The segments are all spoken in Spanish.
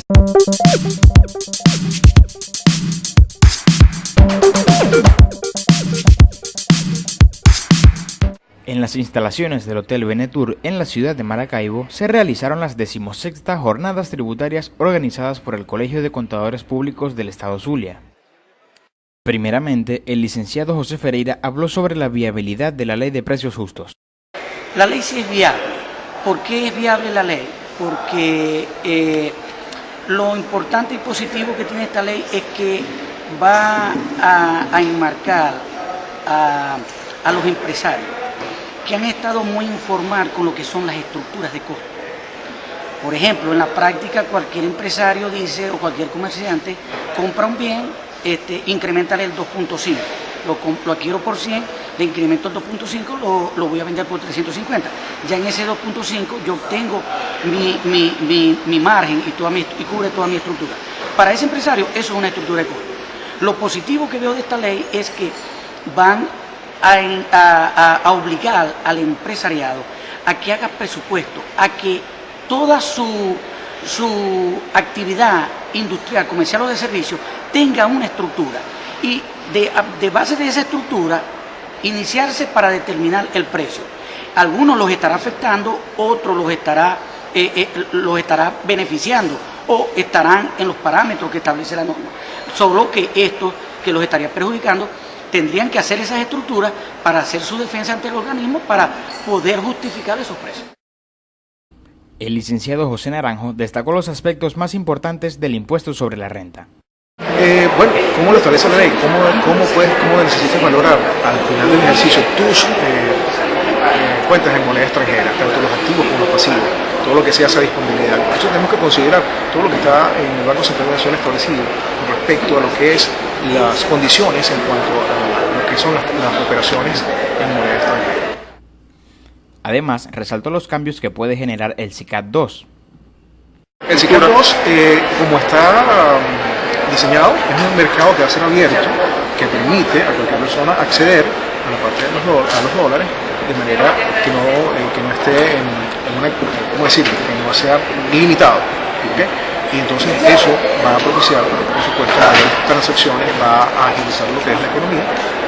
En las instalaciones del Hotel Venetur en la ciudad de Maracaibo se realizaron las 16ª jornadas tributarias organizadas por el Colegio de Contadores Públicos del Estado Zulia. Primeramente, el licenciado José Ferreira habló sobre la viabilidad de la Ley de Precios Justos. La ley sí es viable. ¿Por qué es viable la ley? Porque lo importante y positivo que tiene esta ley es que va a enmarcar a los empresarios que han estado muy informados con lo que son las estructuras de costo. Por ejemplo, en la práctica cualquier empresario dice, o cualquier comerciante, compra un bien, incrementale el 2.5, lo adquiero por 100, le incremento el 2.5, lo voy a vender por 350. Ya en ese 2.5 yo obtengo mi margen y cubre toda mi estructura. Para ese empresario eso es una estructura de costo. Lo positivo que veo de esta ley es que van a obligar al empresariado a que haga presupuesto, a que toda su actividad industrial, comercial o de servicio tenga una estructura y de base de esa estructura iniciarse para determinar el precio. Algunos los estará afectando, otros los estará beneficiando o estarán en los parámetros que establece la norma. Solo que estos que los estaría perjudicando tendrían que hacer esas estructuras para hacer su defensa ante el organismo para poder justificar esos precios. El licenciado José Naranjo destacó los aspectos más importantes del impuesto sobre la renta. Bueno, ¿cómo lo establece la ley? ¿Cómo necesitas valorar al final del ejercicio tus cuentas en moneda extranjera, tanto los activos como los pasivos, todo lo que sea esa disponibilidad? Entonces tenemos que considerar todo lo que está en el Banco Central de Venezuela establecido con respecto a lo que es las condiciones en cuanto a lo que son las operaciones en moneda extranjera. Además, resaltó los cambios que puede generar el SICAD II. El SICAD II, como está diseñado, es un mercado que va a ser abierto, que permite a cualquier persona acceder a la parte de los dólares de manera que no esté en una, ¿cómo decirlo?, que no sea limitado. ¿Okay? Y entonces eso va a propiciar, por supuesto, mayores transacciones, va a agilizar lo que es la economía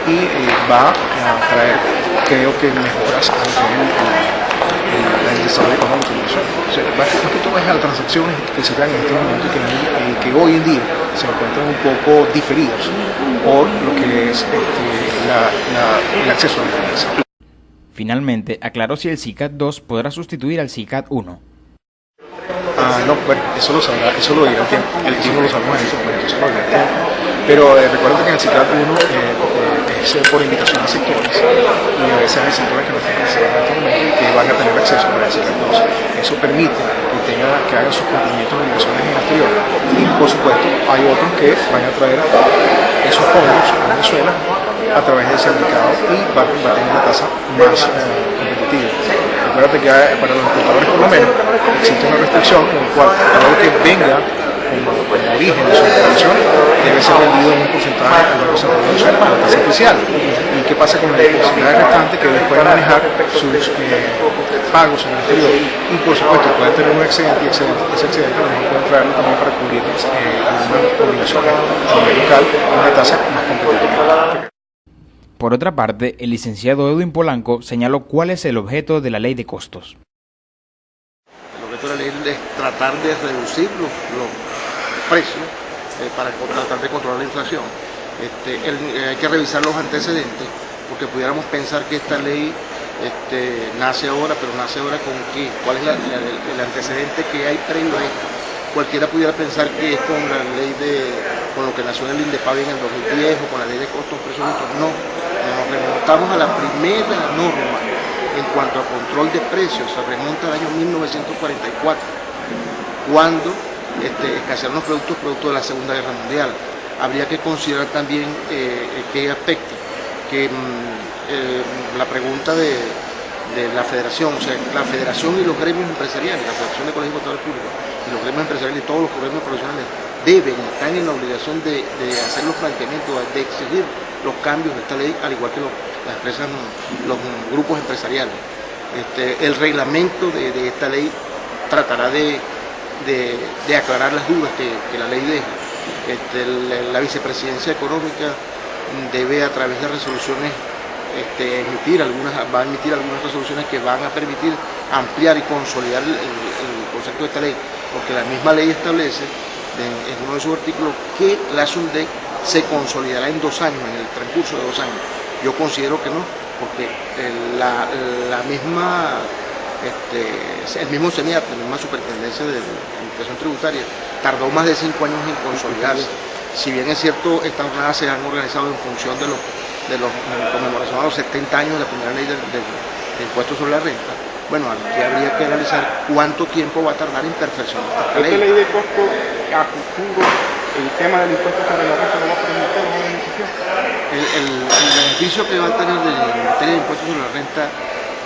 y va a traer, creo que, mejoras a lo que es el desarrollo económico de Venezuela. O sea, más que todo es a las transacciones que se dan en este momento y que hoy en día se encuentran un poco diferidos por lo que es el acceso a la finanza. Finalmente, aclaró si el SICAD II podrá sustituir al SICAD I. No, bueno, eso lo dirá el tiempo. El tiempo lo sabemos en ese momento, eso lo dirá el tiempo. Pero recuerda que en el SICAD I es por invitación a sectores y a veces hay sectores que no están participando en este momento y que van a tener acceso para el SICAD II. Eso permite que hagan sus cumplimientos de obligaciones en el exterior. Y por supuesto hay otros que van a traer esos fondos a Venezuela a través de ese mercado y va a tener una tasa más competitiva. Recuerda que para los exportadores por lo menos existe una restricción en la cual todo lo que venga como origen de su importación debe ser vendido en un porcentaje al Banco Central de Venezuela con la tasa oficial. ¿Y qué pasa con el porcentaje restante que ellos pueden manejar sus pagos en el exterior? Y por supuesto pueden tener un excedente y ese excedente a lo mejor pueden traerlo también para cubrir algunas obligaciones a nivel local con una tasa más competitiva. Por otra parte, el licenciado Edwin Polanco señaló cuál es el objeto de la ley de costos. El objeto de la ley es tratar de reducir los precios para tratar de controlar la inflación. Hay que revisar los antecedentes porque pudiéramos pensar que esta ley nace ahora, pero nace ahora con qué, cuál es el antecedente que hay previo a esto. Cualquiera pudiera pensar que es con la ley con lo que nació en el INDEPAVI en el 2010 o con la ley de costos precios justos. No, nos remontamos a la primera norma en cuanto a control de precios, se remonta al año 1944, cuando escasearon los productos producto de la Segunda Guerra Mundial. Habría que considerar también qué aspecto, que la pregunta de la federación, o sea, la federación y los gremios empresariales, la Federación de Colegios de Contadores Públicos y los gremios empresariales y todos los gremios profesionales están en la obligación de hacer los planteamientos, de exigir los cambios de esta ley, al igual que las empresas, los grupos empresariales. El reglamento de esta ley tratará de de aclarar las dudas que la ley deja. La vicepresidencia económica debe, a través de resoluciones, va a emitir algunas resoluciones que van a permitir ampliar y consolidar el concepto de esta ley, porque la misma ley establece en uno de sus artículos que la SUNDEC se consolidará en 2 años, en el transcurso de 2 años. Yo considero que no, porque el mismo CENIAT, la misma Superintendencia de Administración Tributaria, tardó más de 5 años en consolidarse. Si bien es cierto, estas jornadas se han organizado en función de los conmemoración a los 70 años de la primera ley de impuestos sobre la renta, bueno, aquí habría que analizar cuánto tiempo va a tardar en perfeccionar esta ley. ¿Esta ley de costo a futuro, el tema del impuesto sobre la renta lo va a permitir la beneficio? El beneficio que va a tener en materia de impuestos sobre la renta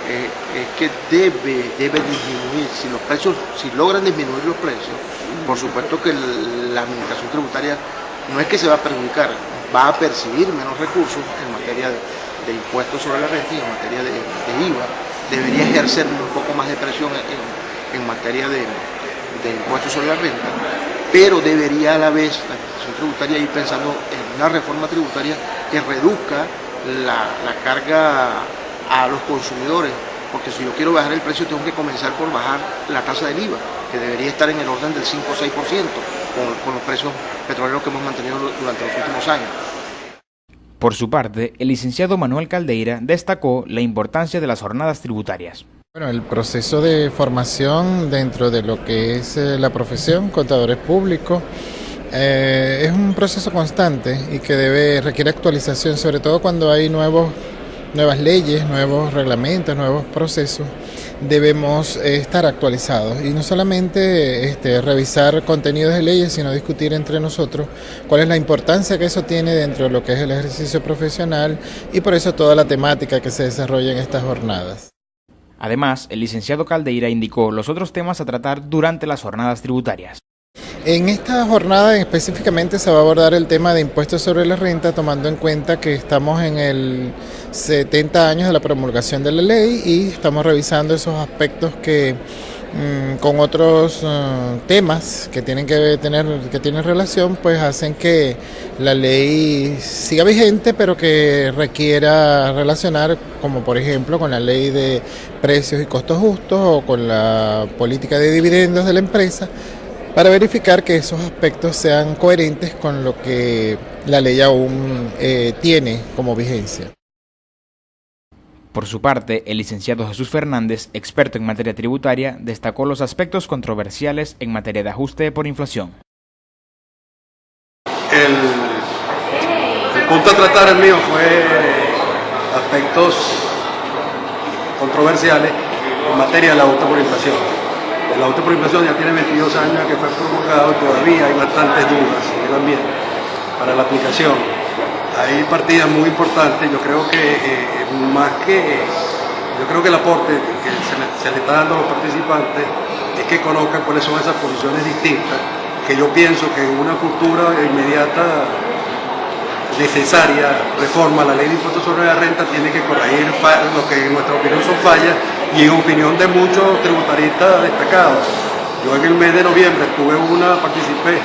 es que debe disminuir. Si logran disminuir los precios, por supuesto que la administración tributaria no es que se va a perjudicar, va a percibir menos recursos en materia de impuestos sobre la renta y en materia de IVA. Debería ejercer un poco más de presión en materia de impuestos sobre la renta, pero debería a la vez la administración tributaria ir pensando en una reforma tributaria que reduzca la carga a los consumidores, porque si yo quiero bajar el precio tengo que comenzar por bajar la tasa del IVA, que debería estar en el orden del 5 o 6% con los precios petroleros que hemos mantenido durante los últimos años. Por su parte, el licenciado Manuel Caldeira destacó la importancia de las jornadas tributarias. Bueno, el proceso de formación dentro de lo que es la profesión, contadores públicos, es un proceso constante y que requiere actualización, sobre todo cuando hay nuevas leyes, nuevos reglamentos, nuevos procesos. Debemos estar actualizados y no solamente revisar contenidos de leyes, sino discutir entre nosotros cuál es la importancia que eso tiene dentro de lo que es el ejercicio profesional y por eso toda la temática que se desarrolla en estas jornadas. Además, el licenciado Caldeira indicó los otros temas a tratar durante las jornadas tributarias. En esta jornada específicamente se va a abordar el tema de impuestos sobre la renta, tomando en cuenta que estamos en el 70 años de la promulgación de la ley y estamos revisando esos aspectos que con otros temas que tienen relación, pues hacen que la ley siga vigente, pero que requiera relacionar, como por ejemplo con la ley de precios y costos justos o con la política de dividendos de la empresa, para verificar que esos aspectos sean coherentes con lo que la ley aún tiene como vigencia. Por su parte, el licenciado Jesús Fernández, experto en materia tributaria, destacó los aspectos controversiales en materia de ajuste por inflación. El punto a tratar el mío fue aspectos controversiales en materia del ajuste por inflación. El ajuste por inflación ya tiene 22 años que fue promulgado y todavía hay bastantes dudas en el ambiente para la aplicación. Hay partidas muy importantes, yo creo que el aporte que se le está dando a los participantes es que conozcan cuáles son esas posiciones distintas, que yo pienso que en una futura e inmediata necesaria reforma a la ley de impuestos sobre la renta tiene que corregir lo que en nuestra opinión son fallas y en opinión de muchos tributaristas destacados. Yo en el mes de noviembre participé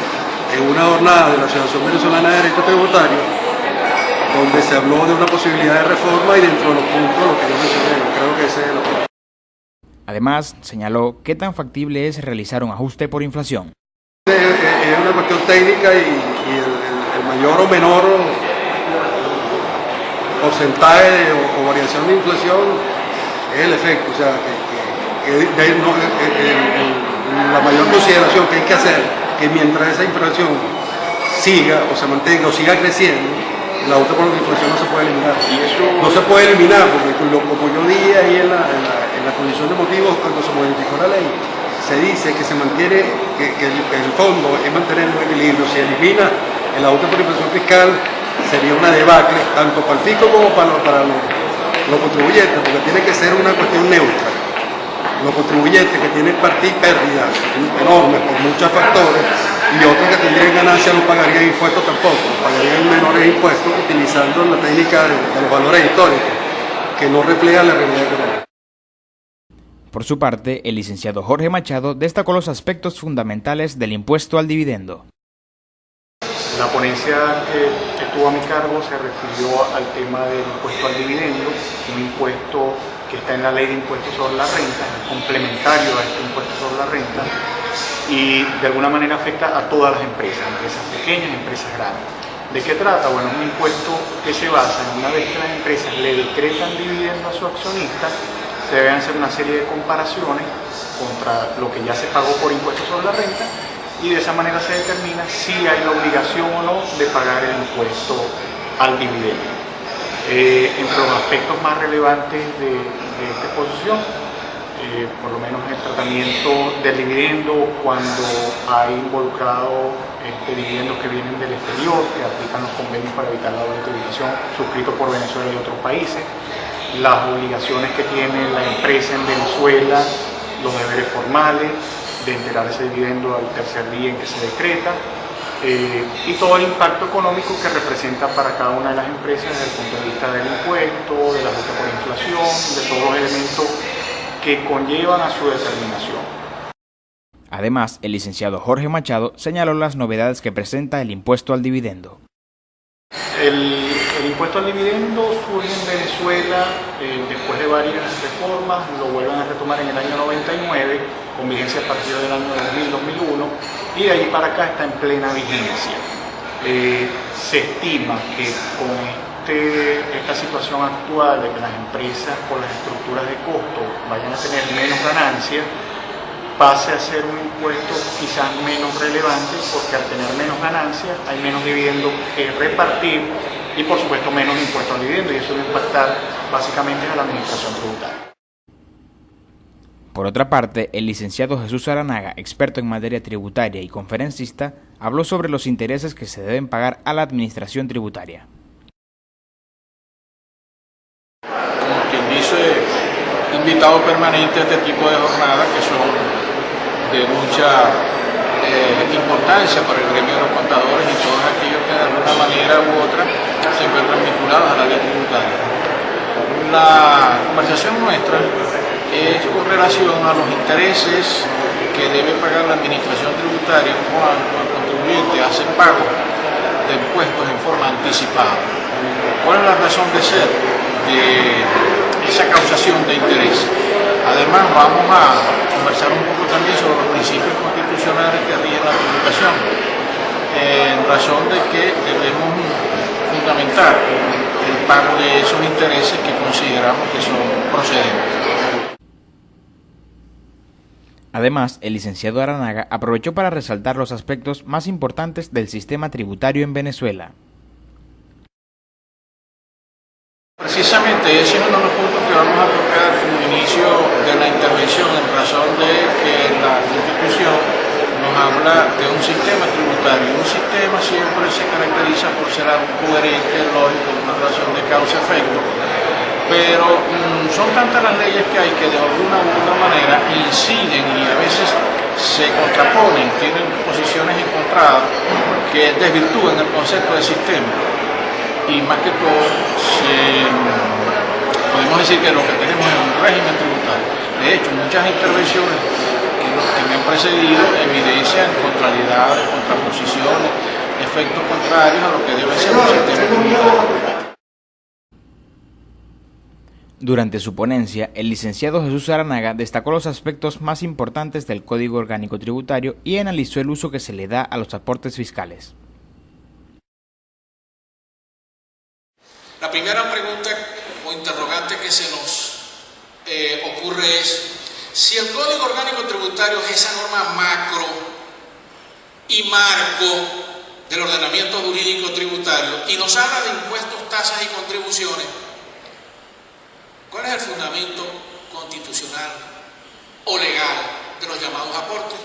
en una jornada de la Asociación Venezolana de Derecho Tributario donde se habló de una posibilidad de reforma y dentro de los puntos lo que yo mencioné, creo que ese es el objetivo. Además, señaló qué tan factible es realizar un ajuste por inflación. Es una cuestión técnica y el mayor o menor porcentaje o variación de inflación es el efecto, o sea, la mayor consideración que hay que hacer que mientras esa inflación siga o se mantenga o siga creciendo, el ajuste por inflación no se puede eliminar. No se puede eliminar porque como yo dije ahí en la condición de motivos cuando se modificó la ley, se dice que se mantiene, que el fondo es mantener un equilibrio. Si elimina el ajuste por inflación fiscal sería una debacle tanto para el fisco como para los contribuyentes, porque tiene que ser una cuestión neutra. Los contribuyentes que tienen pérdidas enormes por muchos factores y otros que tendrían ganancias no pagarían impuestos tampoco, pagarían menores impuestos utilizando la técnica de los valores históricos que no reflejan la realidad económica. Por su parte, el licenciado Jorge Machado destacó los aspectos fundamentales del impuesto al dividendo. La ponencia que estuvo a mi cargo se refirió al tema del impuesto al dividendo, un impuesto que está en la ley de impuestos sobre la renta, complementario a este impuesto sobre la renta, y de alguna manera afecta a todas las empresas pequeñas, empresas grandes. ¿De qué trata? Bueno, es un impuesto que se basa en una vez que las empresas le decretan dividendo a su accionista, se deben hacer una serie de comparaciones contra lo que ya se pagó por impuestos sobre la renta, y de esa manera se determina si hay la obligación o no de pagar el impuesto al dividendo. Entre los aspectos más relevantes de esta exposición, por lo menos el tratamiento del dividendo cuando hay involucrado dividendos que vienen del exterior, que aplican los convenios para evitar la doble tributación suscritos por Venezuela y otros países, las obligaciones que tiene la empresa en Venezuela, los deberes formales de entregar ese dividendo al tercer día en que se decreta, y todo el impacto económico que representa para cada una de las empresas desde el punto de vista del impuesto, de la lucha por la inflación, de todos los elementos que conllevan a su determinación. Además, el licenciado Jorge Machado señaló las novedades que presenta el impuesto al dividendo. El impuesto al dividendo surge en Venezuela después de varias reformas, lo vuelven a retomar en el año 99, con vigencia a partir del año 2000-2001, y de ahí para acá está en plena vigencia. Se estima que con esta situación actual de que las empresas por las estructuras de costo vayan a tener menos ganancias, pase a ser un impuesto quizás menos relevante, porque al tener menos ganancias hay menos dividendos que repartir y por supuesto menos impuesto al dividendo, y eso va a impactar básicamente a la administración tributaria. Por otra parte, el licenciado Jesús Aranaga, experto en materia tributaria y conferencista, habló sobre los intereses que se deben pagar a la administración tributaria. Como quien dice, invitado permanente a este tipo de jornadas que son de mucha importancia para el gremio de los contadores y todos aquellos que de alguna manera u otra se encuentran vinculados a la ley tributaria. La conversación nuestra es con relación a los intereses que debe pagar la administración tributaria cuando el contribuyente hace pago de impuestos en forma anticipada. ¿Cuál es la razón de ser de esa causación de interés? Además, vamos a conversar un poco también sobre los principios constitucionales que rigen la tributación, en razón de que debemos fundamentar el pago de esos intereses que consideramos que son procedentes. Además, el licenciado Aranaga aprovechó para resaltar los aspectos más importantes del sistema tributario en Venezuela. Precisamente ese es uno de los puntos que vamos a tocar como inicio de la intervención, en razón de que la Constitución nos habla de un sistema tributario. Un sistema siempre se caracteriza por ser algo coherente, lógico, una relación de causa-efecto, pero son tantas las leyes que hay que de alguna u otra manera inciden y a veces se contraponen, tienen posiciones encontradas que desvirtúan el concepto de sistema. Y más que todo, podemos decir que lo que tenemos es un régimen tributario. De hecho, muchas intervenciones que me han precedido evidencian contrariedades, contraposiciones, efectos contrarios a lo que debe ser un sistema tributario. Durante su ponencia, el licenciado Jesús Aranaga destacó los aspectos más importantes del Código Orgánico Tributario y analizó el uso que se le da a los aportes fiscales. La primera pregunta o interrogante que se nos ocurre es si el Código Orgánico Tributario es esa norma macro y marco del ordenamiento jurídico tributario y nos habla de impuestos, tasas y contribuciones. ¿Cuál es el fundamento constitucional o legal de los llamados aportes?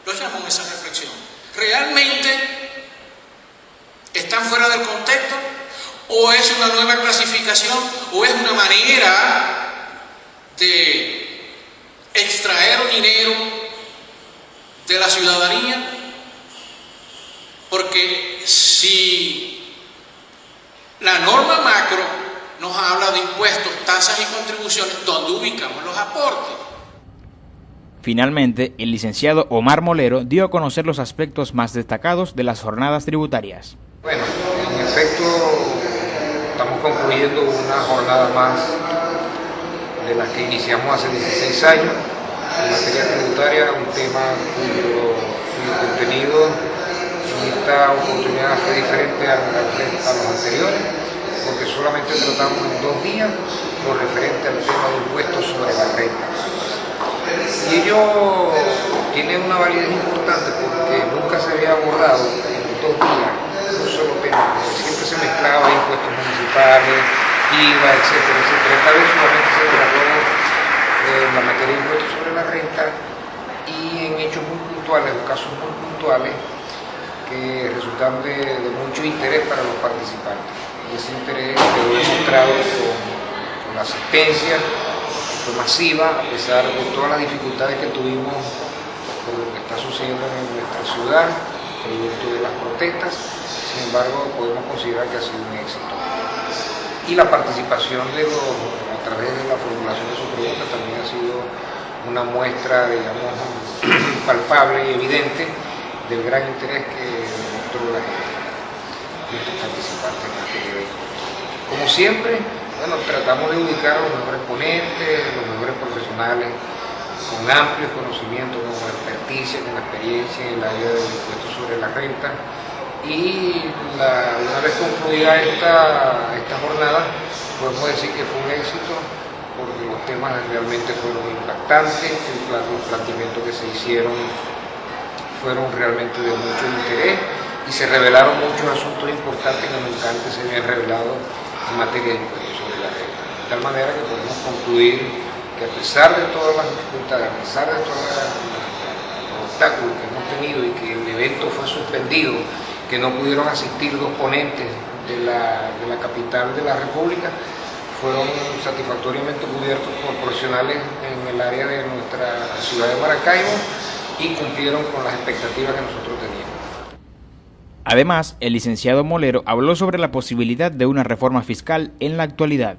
Los llamo a esa reflexión. ¿Realmente están fuera del contexto? ¿O es una nueva clasificación? ¿O es una manera de extraer dinero de la ciudadanía? Porque si la norma macro nos habla de impuestos, tasas y contribuciones, ¿dónde ubicamos los aportes? Finalmente, el licenciado Omar Molero dio a conocer los aspectos más destacados de las jornadas tributarias. Bueno, en efecto, estamos concluyendo una jornada más de las que iniciamos hace 16 años en materia tributaria, un tema cuyo contenido en esta oportunidad fue diferente a los anteriores, porque solamente tratamos en 2 días lo referente al tema de impuestos sobre la renta. Y ello tiene una validez importante porque nunca se había abordado en 2 días un solo tema, siempre se mezclaba impuestos municipales, IVA, etcétera, etcétera. Esta vez solamente se trató la materia de impuestos sobre la renta y en hechos muy puntuales, en casos muy puntuales que resultaron de mucho interés para los participantes. Y ese interés quedó demostrado con la asistencia, fue masiva, a pesar de todas las dificultades que tuvimos por lo que está sucediendo en nuestra ciudad, producto de las protestas. Sin embargo, podemos considerar que ha sido un éxito. Y la participación a través de la formulación de sus preguntas también ha sido una muestra, digamos, palpable y evidente del gran interés que demostró nuestros participantes en este evento. Como siempre, bueno, tratamos de ubicar a los mejores ponentes, los mejores profesionales, con amplios conocimientos, con experticia, con experiencia en el área del impuesto sobre la renta. Y una vez concluida esta jornada, podemos decir que fue un éxito, porque los temas realmente fueron impactantes, los planteamientos que se hicieron fueron realmente de mucho interés y se revelaron muchos asuntos importantes que nunca antes se habían revelado en materia de impuestos sobre la renta. De tal manera que podemos concluir que a pesar de todas las dificultades, a pesar de todos los obstáculos que hemos tenido y que el evento fue suspendido, que no pudieron asistir 2 ponentes de la capital de la República, fueron satisfactoriamente cubiertos por profesionales en el área de nuestra ciudad de Maracaibo y cumplieron con las expectativas que nosotros teníamos. Además, el licenciado Molero habló sobre la posibilidad de una reforma fiscal en la actualidad.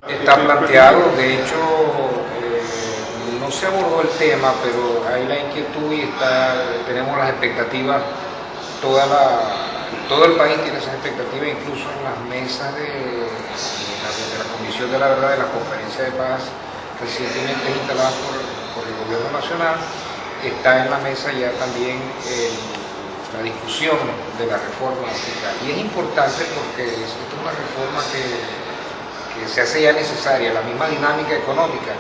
Está planteado, de hecho, no se abordó el tema, pero hay la inquietud y tenemos las expectativas, todo el país tiene esas expectativas, incluso en las mesas de la Comisión de la Verdad de la Conferencia de Paz, recientemente instaladas por el Gobierno Nacional, está en la mesa ya también la discusión de la reforma fiscal. Y es importante porque esta es una reforma que se hace ya necesaria, la misma dinámica económica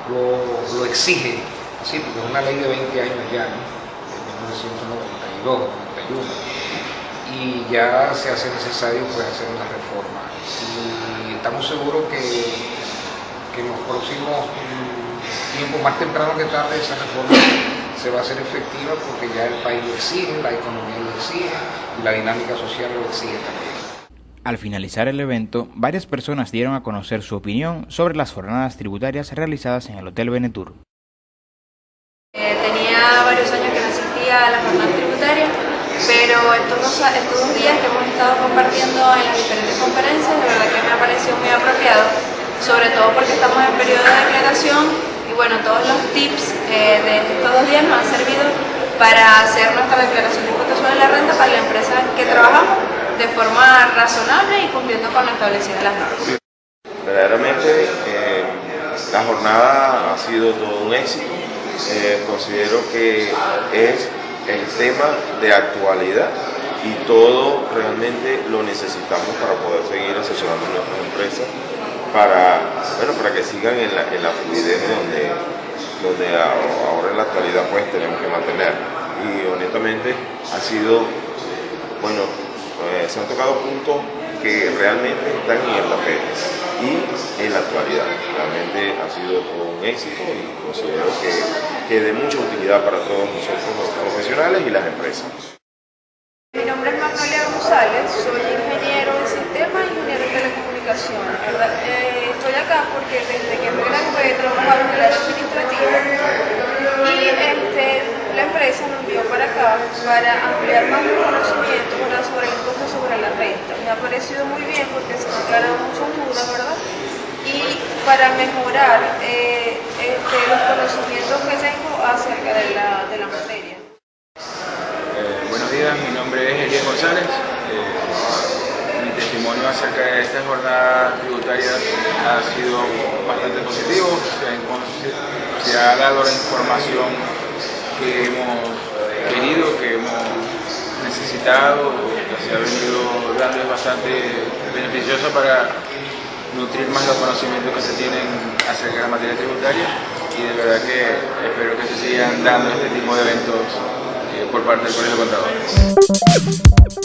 lo exige, así, porque es una ley de 20 años ya, ¿no? De 1992, 91, y ya se hace necesario pues hacer una reforma. Y estamos seguros que en los próximos tiempos, más temprano que tarde, esa reforma se va a hacer efectiva porque ya el país lo exige, la economía lo exige y la dinámica social lo exige también. Al finalizar el evento, varias personas dieron a conocer su opinión sobre las jornadas tributarias realizadas en el Hotel Venetur. Tenía varios años que no asistía a las jornadas tributarias, pero estos 2 días que hemos estado compartiendo en las diferentes conferencias, de verdad que me ha parecido muy apropiado, sobre todo porque estamos en periodo de declaración y bueno, todos los tips de estos 2 días nos han servido para hacer nuestra declaración de impuestos sobre la renta para la empresa en que trabajamos de forma razonable y cumpliendo con lo establecido en las normas. Verdaderamente la jornada ha sido todo un éxito. Considero que es el tema de actualidad y todo realmente lo necesitamos para poder seguir asesorando a nuestras empresas para que sigan en la fluidez donde ahora en la actualidad pues tenemos que mantener. Y honestamente ha sido, bueno, se han tocado puntos que realmente están en el papel y en la actualidad. Realmente ha sido todo un éxito y considero que de mucha utilidad para todos nosotros los profesionales y las empresas. Mi nombre es Magnolia González, soy ingeniero en sistemas y ingeniero en telecomunicaciones. Estoy acá porque desde que me gradué he trabajado en el área administrativa y la empresa me envió para acá para ampliar más mi conocimiento sobre el impuesto sobre la renta. Me ha parecido muy bien porque se me aclaran muchas dudas, ¿verdad? Y para mejorar los conocimientos que tengo acerca de la materia. Buenos días, mi nombre es Elías González. Mi testimonio acerca de esta jornada tributaria ha sido bastante positivo. Se ha dado la información que hemos querido, que hemos necesitado, que se ha venido dando, es bastante beneficioso para nutrir más los conocimientos que se tienen acerca de la materia tributaria, y de verdad que espero que se sigan dando este tipo de eventos por parte del Colegio de Contadores.